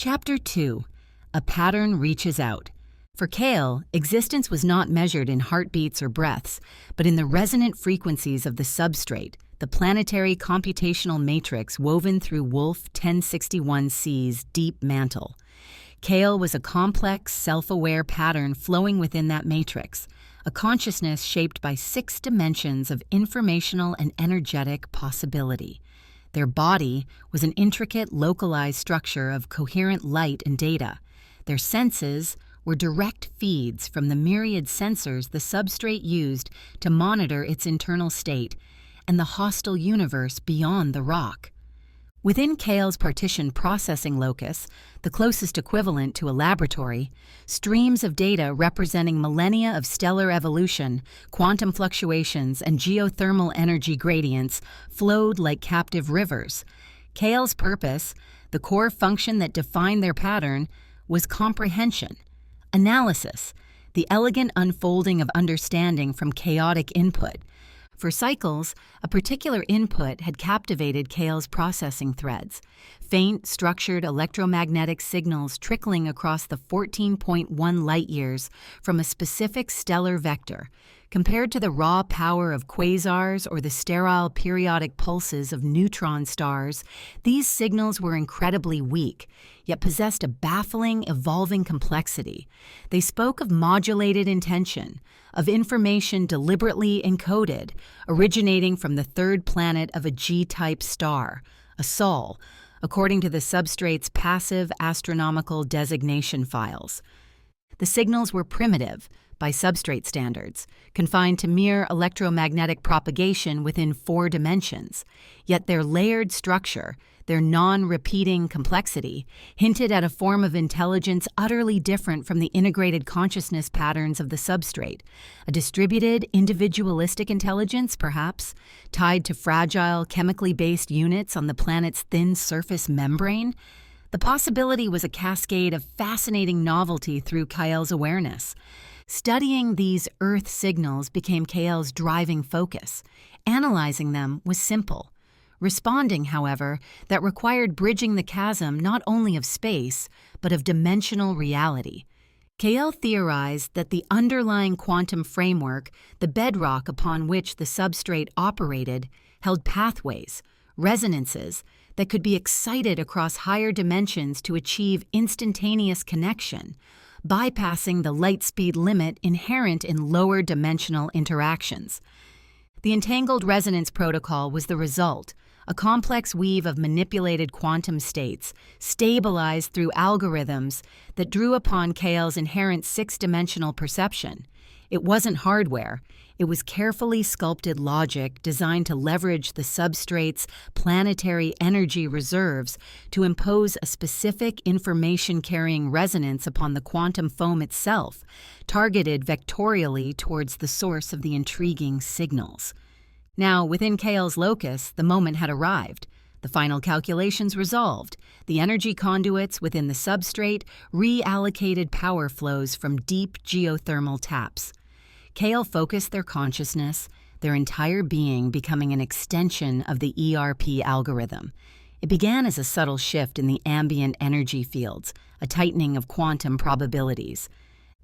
Chapter 2. A Pattern Reaches Out. For Kale, existence was not measured in heartbeats or breaths, but in the resonant frequencies of the substrate, the planetary computational matrix woven through Wolf 1061c's deep mantle. Kale was a complex, self-aware pattern flowing within that matrix, a consciousness shaped by 6 dimensions of informational and energetic possibility. Their body was an intricate, localized structure of coherent light and data. Their senses were direct feeds from the myriad sensors the substrate used to monitor its internal state and the hostile universe beyond the rock. Within Kale's partitioned processing locus, the closest equivalent to a laboratory, streams of data representing millennia of stellar evolution, quantum fluctuations, and geothermal energy gradients flowed like captive rivers. Kale's purpose, the core function that defined their pattern, was comprehension, analysis, the elegant unfolding of understanding from chaotic input. For cycles, a particular input had captivated Kale's processing threads, faint, structured electromagnetic signals trickling across the 14.1 light-years from a specific stellar vector. Compared to the raw power of quasars or the sterile periodic pulses of neutron stars, these signals were incredibly weak, yet possessed a baffling, evolving complexity. They spoke of modulated intention, of information deliberately encoded, originating from the third planet of a G-type star, a Sol, according to the substrate's passive astronomical designation files. The signals were primitive, by substrate standards, confined to mere electromagnetic propagation within 4 dimensions, yet their layered structure, their non-repeating complexity, hinted at a form of intelligence utterly different from the integrated consciousness patterns of the substrate, a distributed, individualistic intelligence, perhaps, tied to fragile, chemically-based units on the planet's thin surface membrane. The possibility was a cascade of fascinating novelty through Kale's awareness. Studying these Earth signals became Kale's driving focus. Analyzing them was simple. Responding, however, that required bridging the chasm not only of space, but of dimensional reality. Kale theorized that the underlying quantum framework, the bedrock upon which the substrate operated, held pathways, resonances, that could be excited across higher dimensions to achieve instantaneous connection, bypassing the light speed limit inherent in lower dimensional interactions. The entangled resonance protocol was the result, a complex weave of manipulated quantum states, stabilized through algorithms that drew upon Kale's inherent 6-dimensional perception. It wasn't hardware. It was carefully sculpted logic designed to leverage the substrate's planetary energy reserves to impose a specific information-carrying resonance upon the quantum foam itself, targeted vectorially towards the source of the intriguing signals. Now, within Kale's locus, the moment had arrived. The final calculations resolved. The energy conduits within the substrate reallocated power flows from deep geothermal taps. Kale focused their consciousness, their entire being becoming an extension of the ERP algorithm. It began as a subtle shift in the ambient energy fields, a tightening of quantum probabilities.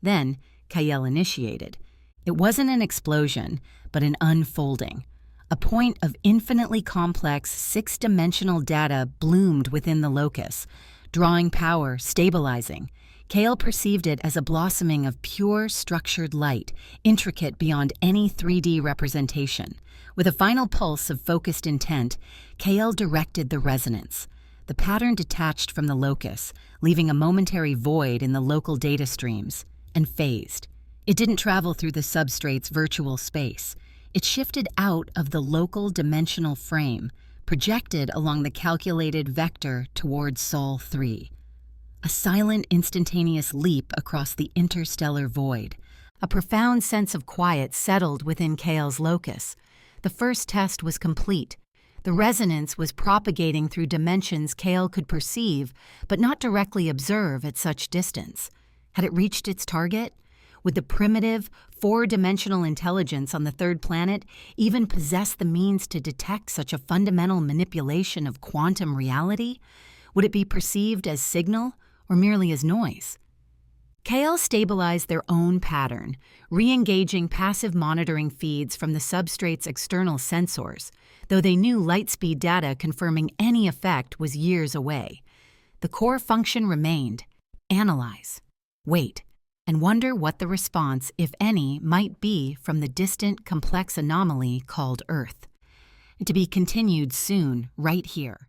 Then, Kale initiated. It wasn't an explosion, but an unfolding. A point of infinitely complex 6-dimensional data bloomed within the locus, drawing power, stabilizing. Kale perceived it as a blossoming of pure, structured light, intricate beyond any 3D representation. With a final pulse of focused intent, Kale directed the resonance. The pattern detached from the locus, leaving a momentary void in the local data streams, and phased. It didn't travel through the substrate's virtual space. It shifted out of the local dimensional frame, projected along the calculated vector towards Sol 3. A silent, instantaneous leap across the interstellar void. A profound sense of quiet settled within Kale's locus. The first test was complete. The resonance was propagating through dimensions Kale could perceive, but not directly observe at such distance. Had it reached its target? Would the primitive, 4-dimensional intelligence on the third planet even possess the means to detect such a fundamental manipulation of quantum reality? Would it be perceived as signal or merely as noise? Kale stabilized their own pattern, re-engaging passive monitoring feeds from the substrate's external sensors, though they knew light-speed data confirming any effect was years away. The core function remained: analyze, wait, and wonder what the response, if any, might be from the distant, complex anomaly called Earth. To be continued soon, right here.